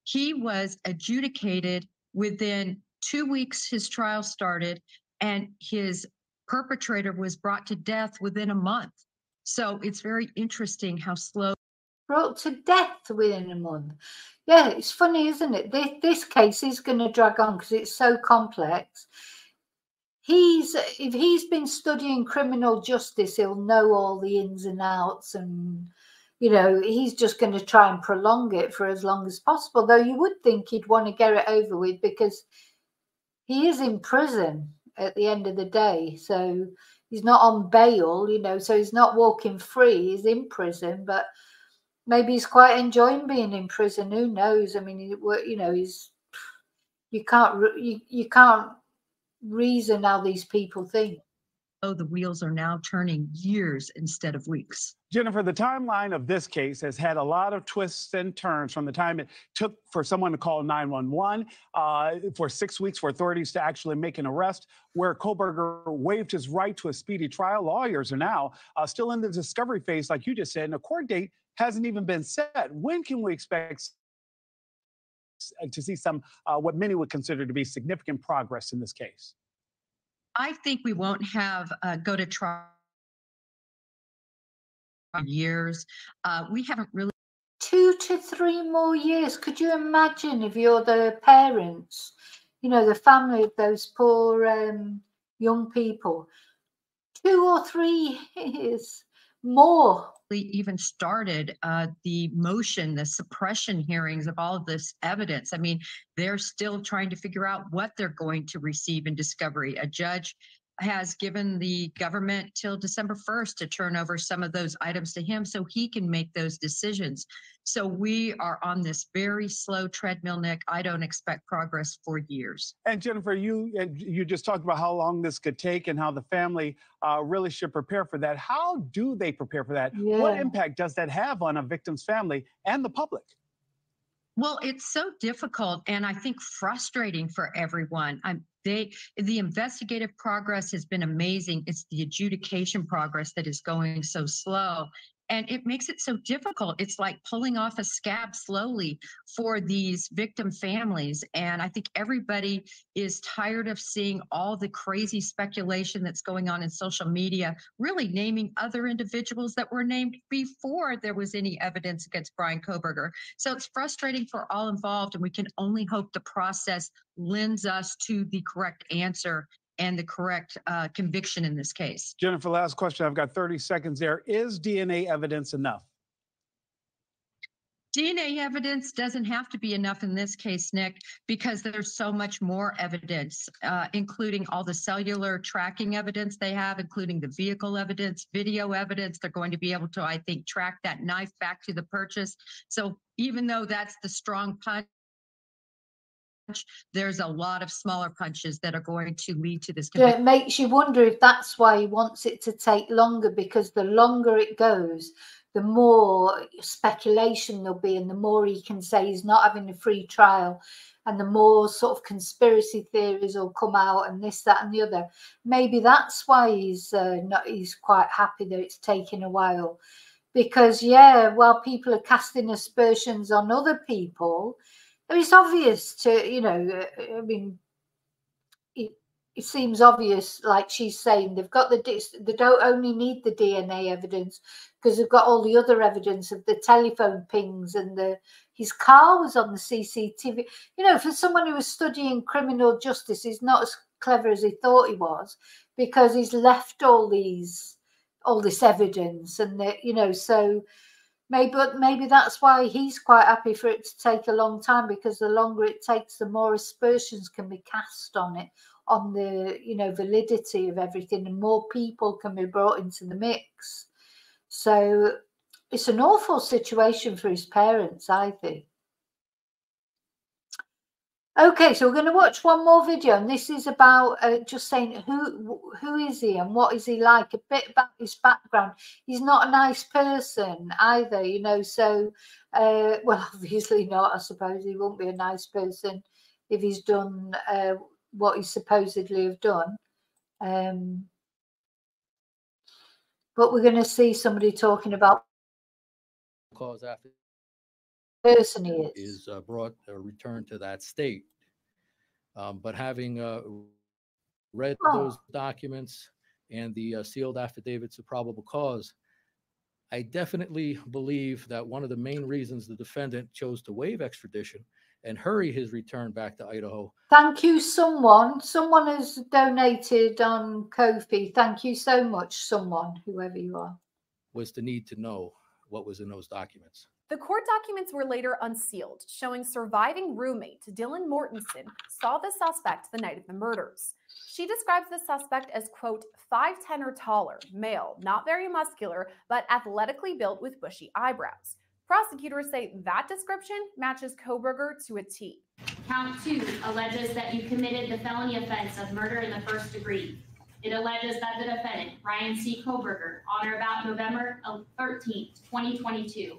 he was adjudicated within 2 weeks. His trial started, and his perpetrator was brought to death within a month. So it's very interesting how slow. Brought to death within a month. Yeah, it's funny, isn't it? This case is going to drag on because it's so complex. If he's been studying criminal justice, he'll know all the ins and outs, and he's just going to try and prolong it for as long as possible. Though you would think he'd want to get it over with because he is in prison at the end of the day, so he's not on bail, so he's not walking free, he's in prison, but maybe he's quite enjoying being in prison, who knows? I mean, he's you can't reason how these people think. Oh, the wheels are now turning years instead of weeks. Jennifer, the timeline of this case has had a lot of twists and turns from the time it took for someone to call 911, for 6 weeks for authorities to actually make an arrest, where Kohberger waived his right to a speedy trial. Lawyers are now still in the discovery phase, like you just said, and a court date hasn't even been set. When can we expect to see some, what many would consider to be significant progress in this case? I think we won't have go to trial years. We haven't really. 2 to 3 more years. Could you imagine if you're the parents, the family of those poor young people? 2 or 3 years more. Even started the suppression hearings of all of this evidence. I mean, they're still trying to figure out what they're going to receive in discovery. A judge has given the government till December 1st to turn over some of those items to him so he can make those decisions. So we are on this very slow treadmill, Nick. I don't expect progress for years. And Jennifer, you just talked about how long this could take and how the family really should prepare for that. How do they prepare for that? Yeah. What impact does that have on a victim's family and the public? Well, it's so difficult and I think frustrating for everyone. The investigative progress has been amazing. It's the adjudication progress that is going so slow. And it makes it so difficult. It's like pulling off a scab slowly for these victim families. And I think everybody is tired of seeing all the crazy speculation that's going on in social media, really naming other individuals that were named before there was any evidence against Bryan Kohberger. So it's frustrating for all involved, and we can only hope the process lends us to the correct answer and the correct conviction in this case. Jennifer, last question. I've got 30 seconds there. Is DNA evidence enough? DNA evidence doesn't have to be enough in this case, Nick, because there's so much more evidence, including all the cellular tracking evidence they have, including the vehicle evidence, video evidence. They're going to be able to, I think, track that knife back to the purchase. So even though that's the strong punch, there's a lot of smaller punches that are going to lead to this conviction. It makes you wonder if that's why he wants it to take longer, because the longer it goes, the more speculation there'll be, and the more he can say he's not having a free trial, and the more sort of conspiracy theories will come out, and this, that, and the other. Maybe that's why he's quite happy that it's taking a while, because while people are casting aspersions on other people, it's obvious to, I mean, it seems obvious, like she's saying, they've got they don't only need the DNA evidence, because they've got all the other evidence of the telephone pings, and his car was on the CCTV. For someone who was studying criminal justice, he's not as clever as he thought he was, because he's left all this evidence, and so. Maybe that's why he's quite happy for it to take a long time, because the longer it takes, the more aspersions can be cast on it, on the validity of everything, and more people can be brought into the mix. So it's an awful situation for his parents, I think. Okay, so we're going to watch one more video, and this is about just saying who is he and what is he like, a bit about his background. He's not a nice person either, so, well, obviously not, I suppose. He won't be a nice person if he's done what he supposedly have done. But we're going to see somebody talking about cause after person he is brought returned to that state. But having read those documents and the sealed affidavits of probable cause, I definitely believe that one of the main reasons the defendant chose to waive extradition and hurry his return back to Idaho. Thank you, someone. Someone has donated on Ko-fi. Thank you so much, someone, whoever you are. Was the need to know what was in those documents. The court documents were later unsealed, showing surviving roommate Dylan Mortensen saw the suspect the night of the murders. She describes the suspect as, quote, 5'10" or taller, male, not very muscular, but athletically built with bushy eyebrows. Prosecutors say that description matches Kohberger to a T. Count 2 alleges that you committed the felony offense of murder in the first degree. It alleges that the defendant, Bryan C. Kohberger, on or about November 13th, 2022,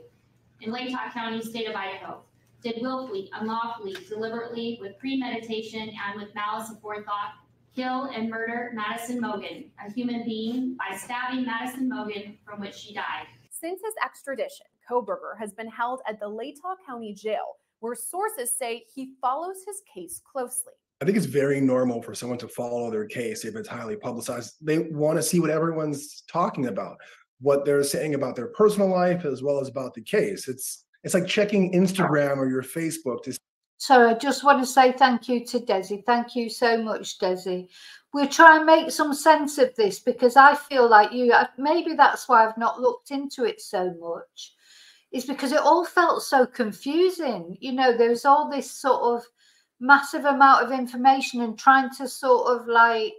in Latah County, state of Idaho, did willfully, unlawfully, deliberately, with premeditation, and with malice aforethought, kill and murder Madison Mogen, a human being, by stabbing Madison Mogen, from which she died. Since his extradition, Kohberger has been held at the Latah County Jail, where sources say he follows his case closely. I think it's very normal for someone to follow their case if it's highly publicized. They want to see what everyone's talking about, what they're saying about their personal life as well as about the case. It's like checking Instagram or your Facebook to. So I just want to say thank you to Desi. Thank you so much, Desi. We'll try and make some sense of this, because I feel like maybe that's why I've not looked into it so much. It's because it all felt so confusing. There's all this sort of massive amount of information, and trying to sort of like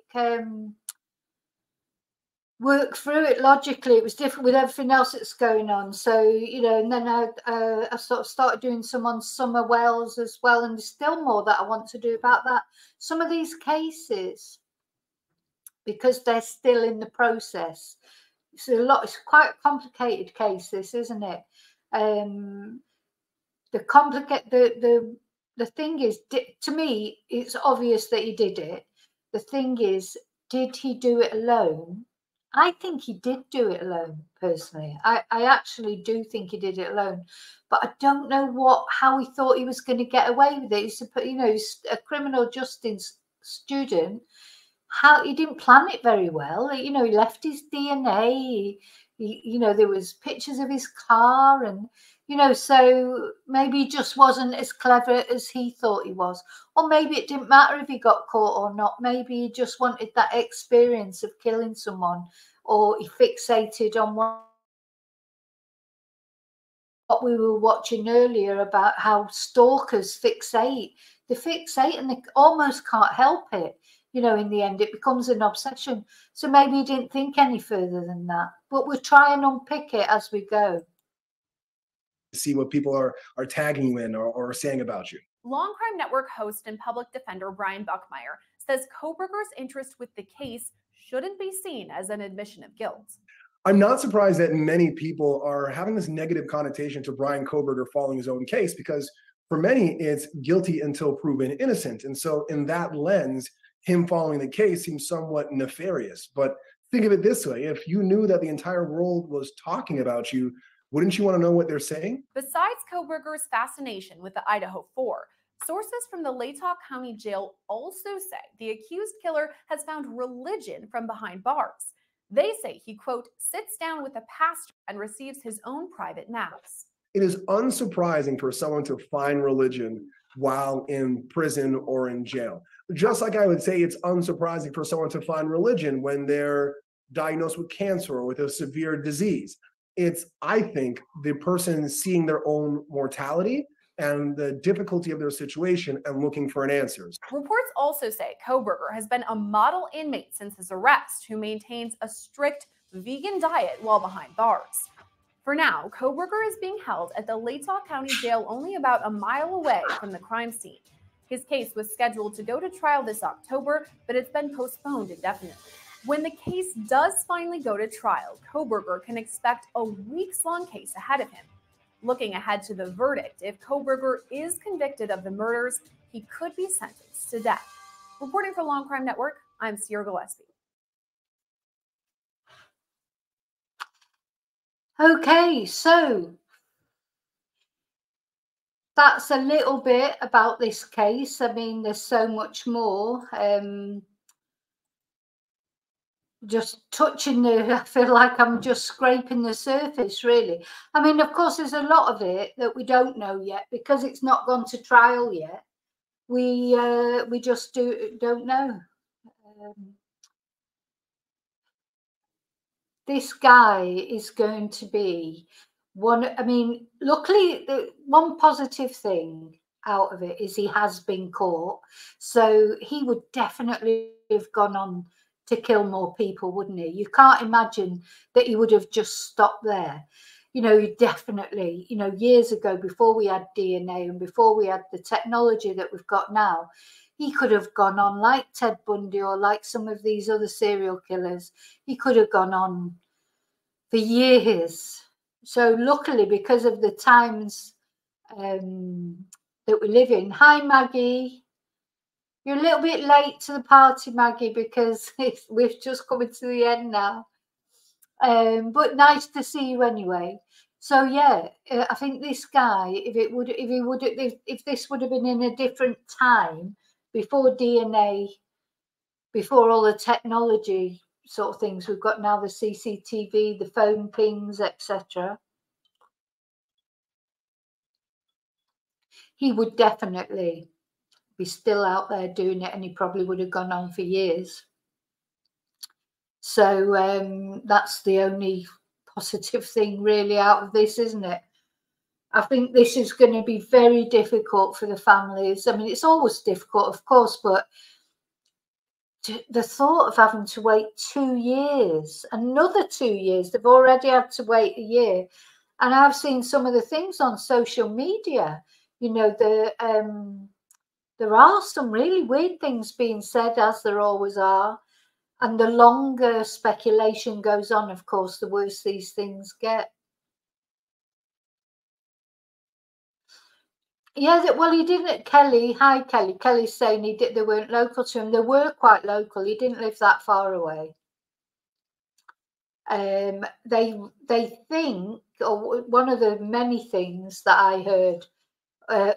work through it logically. It was different with everything else that's going on. So, and then I sort of started doing some on Summer Wells as well, and there's still more that I want to do about that. Some of these cases, because they're still in the process, it's quite a complicated case, this, isn't it? The thing is, to me, it's obvious that he did it. The thing is, did he do it alone? I think he did do it alone, personally. I actually do think he did it alone. But I don't know how he thought he was going to get away with it. He's a criminal justice student. How he didn't plan it very well. He left his DNA. There was pictures of his car, and so maybe he just wasn't as clever as he thought he was. Or maybe it didn't matter if he got caught or not. Maybe he just wanted that experience of killing someone, or he fixated on what we were watching earlier about how stalkers fixate. They fixate and they almost can't help it. In the end, it becomes an obsession. So maybe he didn't think any further than that. But we'll try and unpick it as we go. See what people are tagging you in or saying about you. Law Crime Network host and public defender Brian Buckmeyer says Kohberger's interest with the case shouldn't be seen as an admission of guilt. I'm not surprised that many people are having this negative connotation to Bryan Kohberger following his own case, because for many, it's guilty until proven innocent. And so in that lens, him following the case seems somewhat nefarious. But think of it this way. If you knew that the entire world was talking about you, wouldn't you want to know what they're saying? Besides Kohberger's fascination with the Idaho 4, sources from the Latah County Jail also say the accused killer has found religion from behind bars. They say he, quote, sits down with a pastor and receives his own private mass. It is unsurprising for someone to find religion while in prison or in jail. Just like I would say it's unsurprising for someone to find religion when they're diagnosed with cancer or with a severe disease. It's, I think, the person seeing their own mortality and the difficulty of their situation and looking for an answer. Reports also say Kohberger has been a model inmate since his arrest who maintains a strict vegan diet while behind bars. For now, Kohberger is being held at the Latah County Jail only about a mile away from the crime scene. His case was scheduled to go to trial this October, but it's been postponed indefinitely. When the case does finally go to trial, Kohberger can expect a weeks-long case ahead of him. Looking ahead to the verdict, if Kohberger is convicted of the murders, he could be sentenced to death. Reporting for Law Crime Network, I'm Sierra Gillespie. Okay, so that's a little bit about this case. I mean, there's so much more. Just touching I feel like I'm just scraping the surface, really. I mean, of course, there's a lot of it that we don't know yet because it's not gone to trial yet. We just don't know. This guy is going to be one. I mean, luckily, the one positive thing out of it is he has been caught. So he would definitely have gone on to kill more people, wouldn't he? You can't imagine that he would have just stopped there. He definitely, years ago, before we had DNA and before we had the technology that we've got now, he could have gone on like Ted Bundy or like some of these other serial killers. He could have gone on for years. So luckily, because of the times that we live in. Hi, Maggie. You're a little bit late to the party, Maggie, because we've just come to the end now. But nice to see you anyway. So yeah, I think this guy, if this would have been in a different time, before DNA, before all the technology sort of things we've got now, the CCTV, the phone pings, etc., he would definitely be still out there doing it, and he probably would have gone on for years. So that's the only positive thing really out of this, isn't it? I think this is going to be very difficult for the families. I mean, it's always difficult, of course, but the thought of having to wait 2 years, another 2 years, they've already had to wait a year. And I've seen some of the things on social media, there are some really weird things being said, as there always are. And the longer speculation goes on, of course, the worse these things get. Yeah, well, he didn't. Kelly, hi, Kelly. Kelly's saying they weren't local to him. They were quite local. He didn't live that far away. they think, or one of the many things that I heard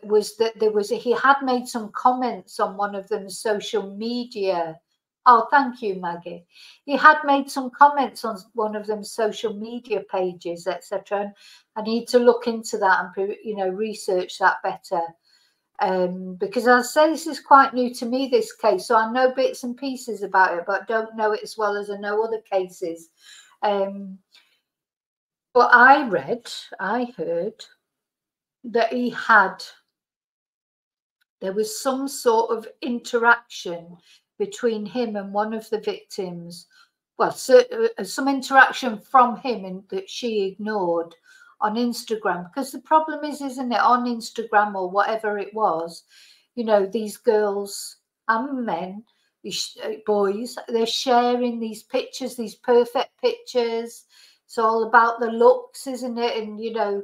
was that he had made some comments on one of them social media. Oh, thank you, Maggie. He had made some comments on one of them social media pages, etc. And I need to look into that and, you know, research that better. Because as I say, this is quite new to me, this case. So I know bits and pieces about it, but don't know it as well as I know other cases. But I heard that there was some sort of interaction between him and one of the victims. Well, some interaction from him and that she ignored on Instagram. Because the problem is, isn't it, on Instagram or whatever it was, you know, these girls and men, these boys, they're sharing these pictures, these perfect pictures. It's all about the looks, isn't it? And, you know,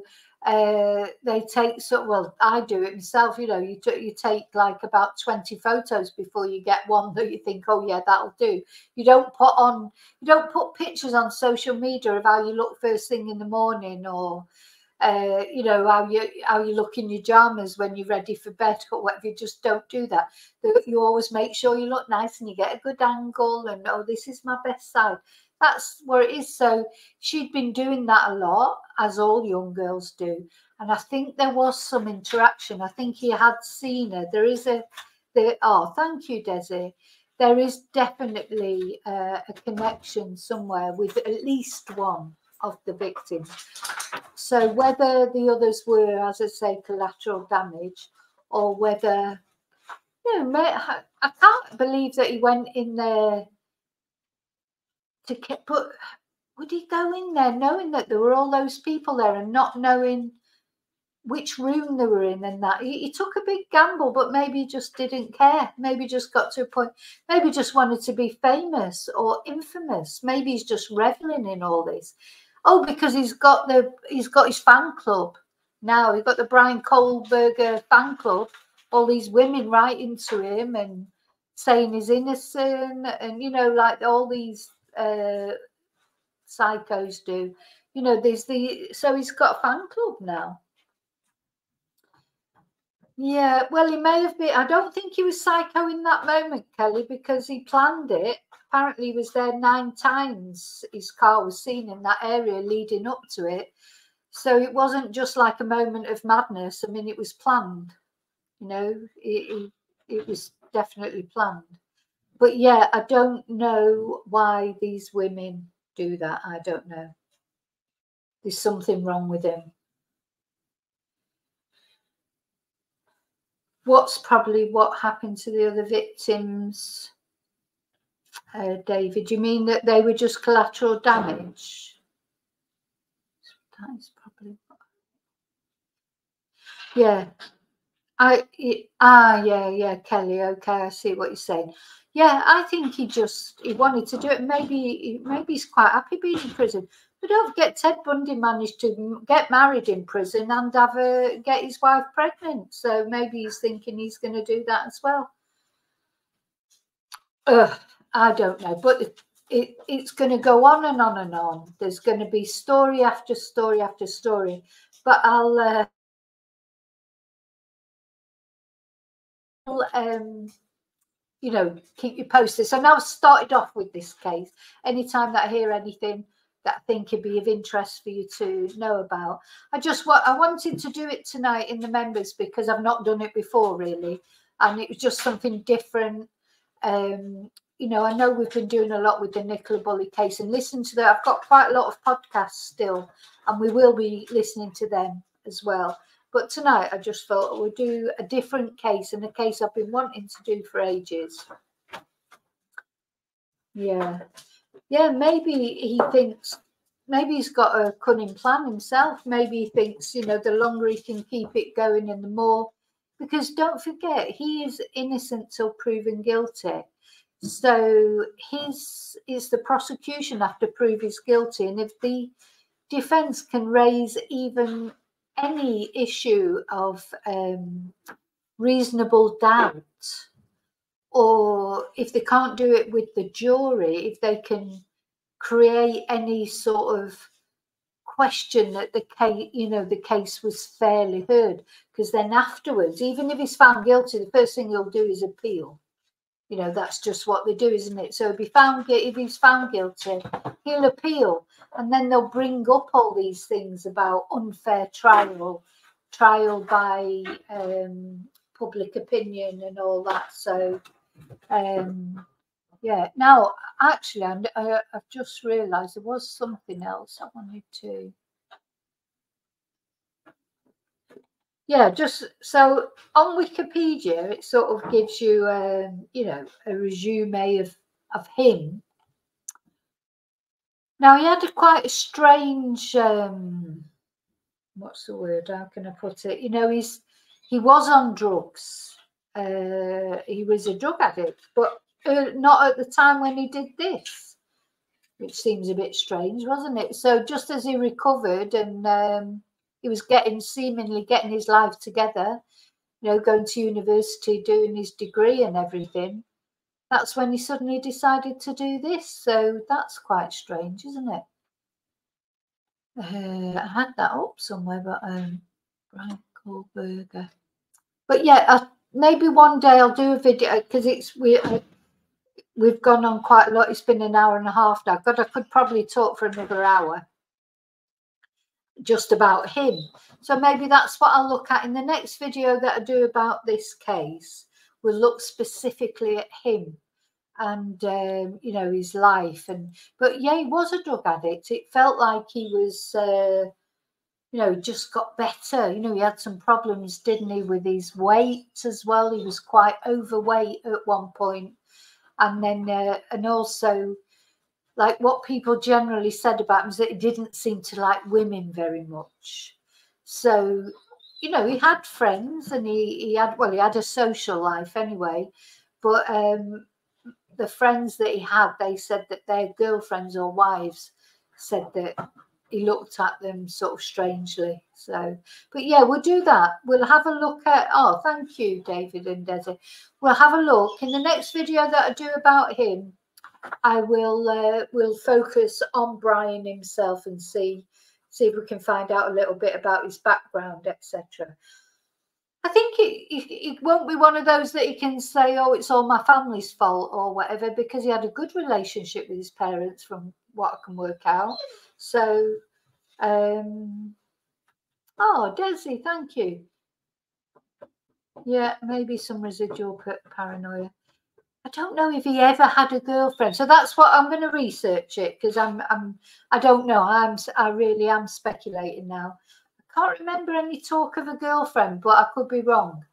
they take, so well, I do it myself, you know, you take like about 20 photos before you get one that you think, oh yeah, that'll do. You don't put pictures on social media of how you look first thing in the morning, or you know, how you look in your pajamas when you're ready for bed or whatever. You just don't do that. You always make sure you look nice and you get a good angle, and oh, this is my best side. That's where it is. So she'd been doing that a lot, as all young girls do. And I think there was some interaction. I think he had seen her. Oh, thank you, Desi. There is definitely a connection somewhere with at least one of the victims. So whether the others were, as I say, collateral damage, or whether, you know, I can't believe that he went in there to get, but would he go in there knowing that there were all those people there and not knowing which room they were in and that? He took a big gamble, but maybe he just didn't care. Maybe just got to a point, maybe just wanted to be famous or infamous. Maybe he's just reveling in all this. Oh, because he's got his fan club now. He's got the Bryan Kohberger fan club. All these women writing to him and saying he's innocent, and, you know, like all these psychos do. You know, so he's got a fan club now. Yeah, well, he may have been. I don't think he was psycho in that moment, Kelly, because he planned it. Apparently he was there 9 times. His car was seen in that area leading up to it. So it wasn't just like a moment of madness. I mean, it was planned. You know, it was definitely planned. But yeah, I don't know why these women do that. I don't know. There's something wrong with them. What's probably what happened to the other victims, David? You mean that they were just collateral damage? That is probably what. Yeah. Yeah, Kelly. Okay, I see what you're saying. Yeah, I think he wanted to do it. Maybe he's quite happy being in prison. But don't forget, Ted Bundy managed to get married in prison and get his wife pregnant. So maybe he's thinking he's going to do that as well. I don't know, but it's going to go on and on and on. There's going to be story after story after story. But I'll you know, keep you posted. So now I've started off with this case. Anytime that I hear anything that I think could be of interest for you to know about, I wanted to do it tonight in the members because I've not done it before really, and it was just something different. You know, I know we've been doing a lot with the Nicola Bulley case, and listen to that. I've got quite a lot of podcasts still, and we will be listening to them as well. But tonight I just thought we'll do a different case, and a case I've been wanting to do for ages. Yeah, maybe he thinks, maybe he's got a cunning plan himself. Maybe he thinks, you know, the longer he can keep it going and the more, because don't forget, he is innocent till proven guilty. So it's the prosecution have to prove he's guilty. And if the defense can raise even any issue of reasonable doubt, or if they can't do it with the jury, if they can create any sort of question that the case, the case was fairly heard, because then afterwards, even if he's found guilty, the first thing he'll do is appeal. That's just what they do, isn't it? So if he's found guilty, he'll appeal, and then they'll bring up all these things about unfair trial by public opinion and all that. So yeah. Now, actually, I've just realised there was something else I wanted to. Yeah, just so on Wikipedia, it sort of gives you, a resume of him. Now, he had quite a strange, what's the word? How can I put it? He was on drugs. He was a drug addict, but not at the time when he did this, which seems a bit strange, wasn't it? So just as he recovered and he was seemingly getting his life together, going to university, doing his degree and everything, that's when he suddenly decided to do this. So that's quite strange, isn't it? I had that up somewhere, but Bryan Kohberger. But yeah, maybe one day I'll do a video, because we've gone on quite a lot. It's been an hour and a half now. God, I could probably talk for another hour just about him. So maybe that's what I'll look at in the next video that I do about this case. We'll look specifically at him and his life. But yeah, he was a drug addict. It felt like he was just got better. He had some problems, didn't he, with his weight as well. He was quite overweight at one point, and then and also, like, what people generally said about him is that he didn't seem to like women very much. So, he had friends, and he had a social life anyway. But the friends that he had, they said that their girlfriends or wives said that he looked at them sort of strangely. So, but yeah, we'll do that. We'll have a look at, thank you, David and Desi. We'll have a look in the next video that I do about him. I will focus on Bryan himself and see if we can find out a little bit about his background, etc. I think it won't be one of those that he can say, oh, it's all my family's fault or whatever, because he had a good relationship with his parents from what I can work out. So, Desi, thank you. Yeah, maybe some residual paranoia. I don't know if he ever had a girlfriend, so that's what I'm going to research it, because I don't know. I really am speculating now. I can't remember any talk of a girlfriend, but I could be wrong.